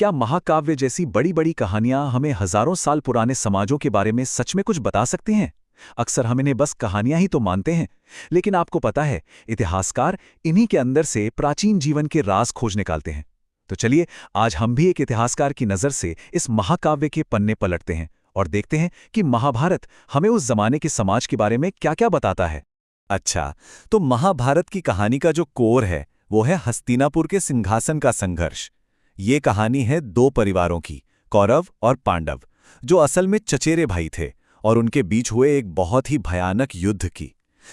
क्या महाकाव्य जैसी बड़ी बड़ी कहानियां हमें हजारों साल पुराने समाजों के बारे में सच में कुछ बता सकती हैं? अक्सर हम इन्हें बस कहानियां ही तो मानते हैं, लेकिन आपको पता है, इतिहासकार इन्हीं के अंदर से प्राचीन जीवन के राज खोज निकालते हैं। तो चलिए, आज हम भी एक इतिहासकार की नज़र से इस महाकाव्य के पन्ने पलटते हैं और देखते हैं कि महाभारत हमें उस जमाने के समाज के बारे में क्या क्या बताता है। अच्छा, तो महाभारत की कहानी का जो कोर है वो है हस्तिनापुर के सिंहासन का संघर्ष। ये कहानी है दो परिवारों की, कौरव और पांडव, जो असल में चचेरे भाई थे और उनके बीच हुए एक बहुत ही भयानक युद्ध की।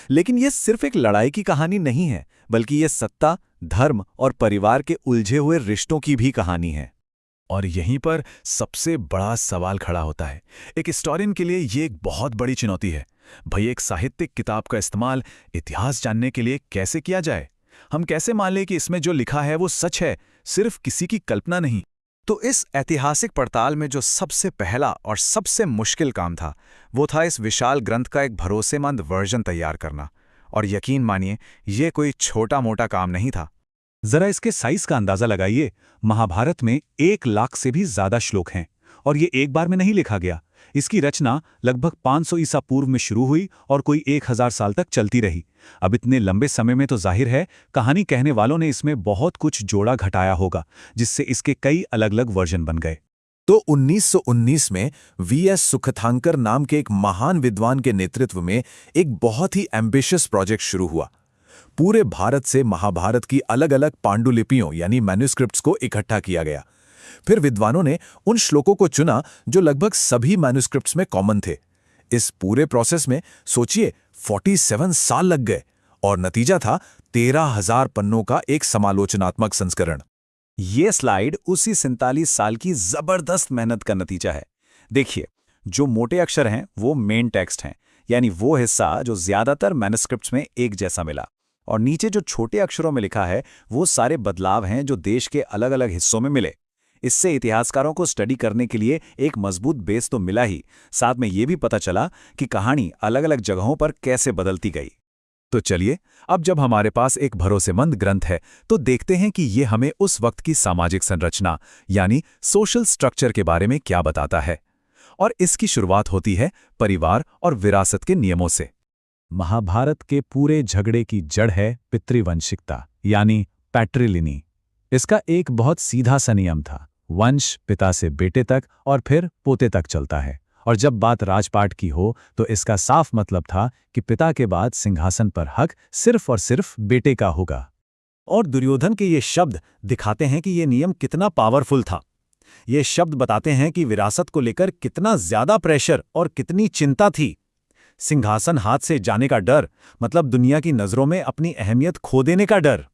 लेकिन ये सिर्फ एक लड़ाई की कहानी नहीं है, बल्कि ये सत्ता, धर्म और परिवार के उलझे हुए रिश्तों की भी कहानी है। और यहीं पर सबसे बड़ा सवाल खड़ा होता है। एक हिस्टोरियन के लिए ये एक बहुत बड़ी चुनौती है। भई, एक साहित्यिक किताब का इस्तेमाल इतिहास जानने के लिए कैसे किया जाए? हम कैसे मान लें कि इसमें जो लिखा है वो सच है, सिर्फ किसी की कल्पना नहीं? तो इस ऐतिहासिक पड़ताल में जो सबसे पहला और सबसे मुश्किल काम था, वो था इस विशाल ग्रंथ का एक भरोसेमंद वर्जन तैयार करना। और यकीन मानिए, ये कोई छोटा मोटा काम नहीं था। जरा इसके साइज का अंदाजा लगाइए। महाभारत में 1 लाख से भी ज्यादा श्लोक हैं, और ये एक बार में नहीं लिखा गया। इसकी रचना लगभग 500 ईसा पूर्व में शुरू हुई और कोई 1000 साल तक चलती रही। अब इतने लंबे समय में तो जाहिर है, कहानी कहने वालों ने इसमें बहुत कुछ जोड़ा घटाया होगा, जिससे इसके कई अलग अलग वर्जन बन गए। तो 1919 में वीएस सुखथांकर नाम के एक महान विद्वान के नेतृत्व में एक बहुत ही एम्बिशियस प्रोजेक्ट शुरू हुआ। पूरे भारत से महाभारत की अलग अलग पांडुलिपियों यानी मैन्युस्क्रिप्ट्स को इकट्ठा किया गया। फिर विद्वानों ने उन श्लोकों को चुना जो लगभग सभी मैन्युस्क्रिप्ट्स में कॉमन थे। इस पूरे प्रोसेस में सोचिए 47 साल लग गए, और नतीजा था 13,000 पन्नों का एक समालोचनात्मक संस्करण। ये स्लाइड उसी 47 साल की जबरदस्त मेहनत का नतीजा है। देखिए, जो मोटे अक्षर हैं वो मेन टेक्स्ट हैं, यानी वो हिस्सा जो ज्यादातर मैन्युस्क्रिप्ट्स में एक जैसा मिला। और नीचे जो छोटे अक्षरों में लिखा है वो सारे बदलाव हैं जो देश के अलग अलग हिस्सों में मिले। इससे इतिहासकारों को स्टडी करने के लिए एक मजबूत बेस तो मिला ही, साथ में ये भी पता चला कि कहानी अलग अलग जगहों पर कैसे बदलती गई। तो चलिए, अब जब हमारे पास एक भरोसेमंद ग्रंथ है, तो देखते हैं कि ये हमें उस वक्त की सामाजिक संरचना यानी सोशल स्ट्रक्चर के बारे में क्या बताता है। और इसकी शुरुआत होती है परिवार और विरासत के नियमों से। महाभारत के पूरे झगड़े की जड़ है पितृवंशिकता यानी पैट्रिलिनी। इसका एक बहुत सीधा सा नियम था, वंश पिता से बेटे तक और फिर पोते तक चलता है। और जब बात राजपाट की हो तो इसका साफ मतलब था कि पिता के बाद सिंहासन पर हक सिर्फ और सिर्फ बेटे का होगा। और दुर्योधन के ये शब्द दिखाते हैं कि ये नियम कितना पावरफुल था। ये शब्द बताते हैं कि विरासत को लेकर कितना ज्यादा प्रेशर और कितनी चिंता थी। सिंहासन हाथ से जाने का डर मतलब दुनिया की नजरों में अपनी अहमियत खो देने का डर।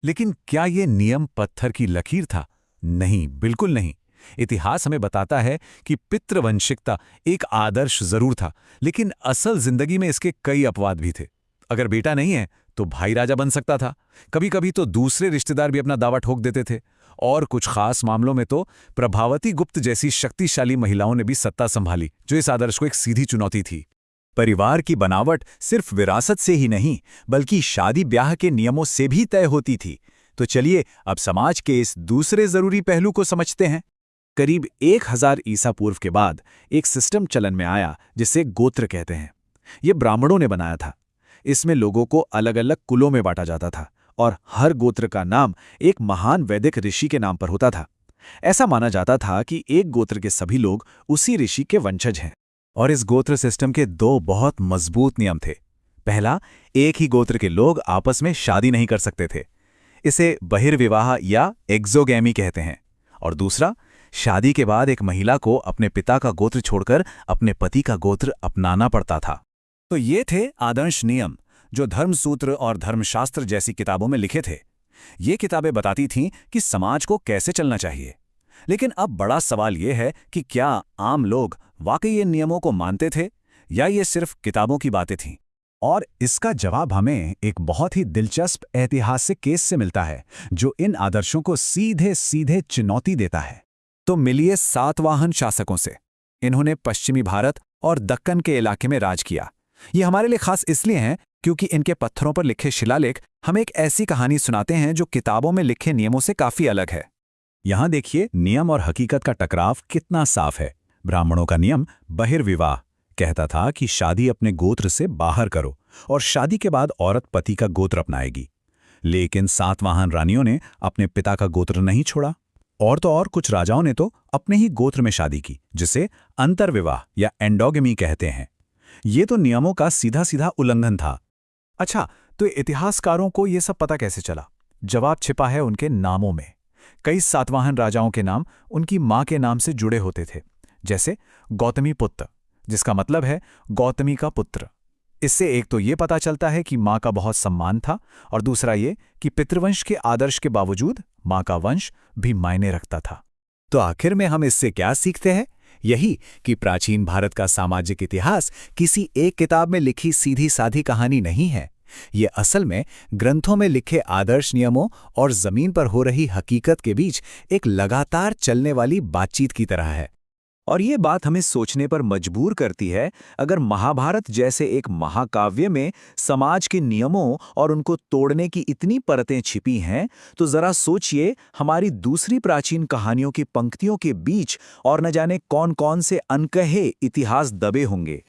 लेकिन क्या ये नियम पत्थर की लकीर था? नहीं, बिल्कुल नहीं। इतिहास हमें बताता है कि पितृवंशिकता एक आदर्श जरूर था, लेकिन असल जिंदगी में इसके कई अपवाद भी थे। अगर बेटा नहीं है तो भाई राजा बन सकता था। कभी कभी तो दूसरे रिश्तेदार भी अपना दावा ठोक देते थे। और कुछ खास मामलों में तो प्रभावती गुप्त जैसी शक्तिशाली महिलाओं ने भी सत्ता संभाली, जो इस आदर्श को एक सीधी चुनौती थी। परिवार की बनावट सिर्फ विरासत से ही नहीं, बल्कि शादी ब्याह के नियमों से भी तय होती थी। तो चलिए, अब समाज के इस दूसरे जरूरी पहलू को समझते हैं। करीब 1000 ईसा पूर्व के बाद एक सिस्टम चलन में आया जिसे गोत्र कहते हैं। ये ब्राह्मणों ने बनाया था। इसमें लोगों को अलग अलग कुलों में बांटा जाता था और हर गोत्र का नाम एक महान वैदिक ऋषि के नाम पर होता था। ऐसा माना जाता था कि एक गोत्र के सभी लोग उसी ऋषि के वंशज हैं। और इस गोत्र सिस्टम के दो बहुत मजबूत नियम थे। पहला, एक ही गोत्र के लोग आपस में शादी नहीं कर सकते थे। इसे बहिर्विवाह या एक्सोगैमी कहते हैं। और दूसरा, शादी के बाद एक महिला को अपने पिता का गोत्र छोड़कर अपने पति का गोत्र अपनाना पड़ता था। तो ये थे आदर्श नियम जो धर्मसूत्र और धर्मशास्त्र जैसी किताबों में लिखे थे। ये किताबें बताती थीं कि समाज को कैसे चलना चाहिए। लेकिन अब बड़ा सवाल ये है कि क्या आम लोग वाकई ये नियमों को मानते थे या ये सिर्फ किताबों की बातें थीं? और इसका जवाब हमें एक बहुत ही दिलचस्प ऐतिहासिक केस से मिलता है, जो इन आदर्शों को सीधे सीधे चुनौती देता है। तो मिलिए सातवाहन शासकों से। इन्होंने पश्चिमी भारत और दक्कन के इलाके में राज किया। ये हमारे लिए खास इसलिए हैं क्योंकि इनके पत्थरों पर लिखे शिलालेख हमें एक ऐसी कहानी सुनाते हैं जो किताबों में लिखे नियमों से काफी अलग है। यहाँ देखिए नियम और हकीकत का टकराव कितना साफ है। ब्राह्मणों का नियम बहिर्विवाह कहता था कि शादी अपने गोत्र से बाहर करो और शादी के बाद औरत पति का गोत्र अपनाएगी। लेकिन सातवाहन रानियों ने अपने पिता का गोत्र नहीं छोड़ा। और तो और कुछ राजाओं ने तो अपने ही गोत्र में शादी की, जिसे अंतर्विवाह या एंडोगेमी कहते हैं। ये तो नियमों का सीधा सीधा उल्लंघन था। अच्छा, तो इतिहासकारों को ये सब पता कैसे चला? जवाब छिपा है उनके नामों में। कई सातवाहन राजाओं के नाम उनकी मां के नाम से जुड़े होते थे, जैसे गौतमी पुत्र, जिसका मतलब है गौतमी का पुत्र। इससे एक तो ये पता चलता है कि मां का बहुत सम्मान था, और दूसरा ये कि पितृवंश के आदर्श के बावजूद मां का वंश भी मायने रखता था। तो आखिर में हम इससे क्या सीखते हैं? यही कि प्राचीन भारत का सामाजिक इतिहास किसी एक किताब में लिखी सीधी साधी कहानी नहीं है। ये असल में ग्रंथों में लिखे आदर्श नियमों और जमीन पर हो रही हकीकत के बीच एक लगातार चलने वाली बातचीत की तरह है। और ये बात हमें सोचने पर मजबूर करती है, अगर महाभारत जैसे एक महाकाव्य में समाज के नियमों और उनको तोड़ने की इतनी परतें छिपी हैं, तो जरा सोचिए हमारी दूसरी प्राचीन कहानियों की पंक्तियों के बीच और न जाने कौन कौन से अनकहे इतिहास दबे होंगे।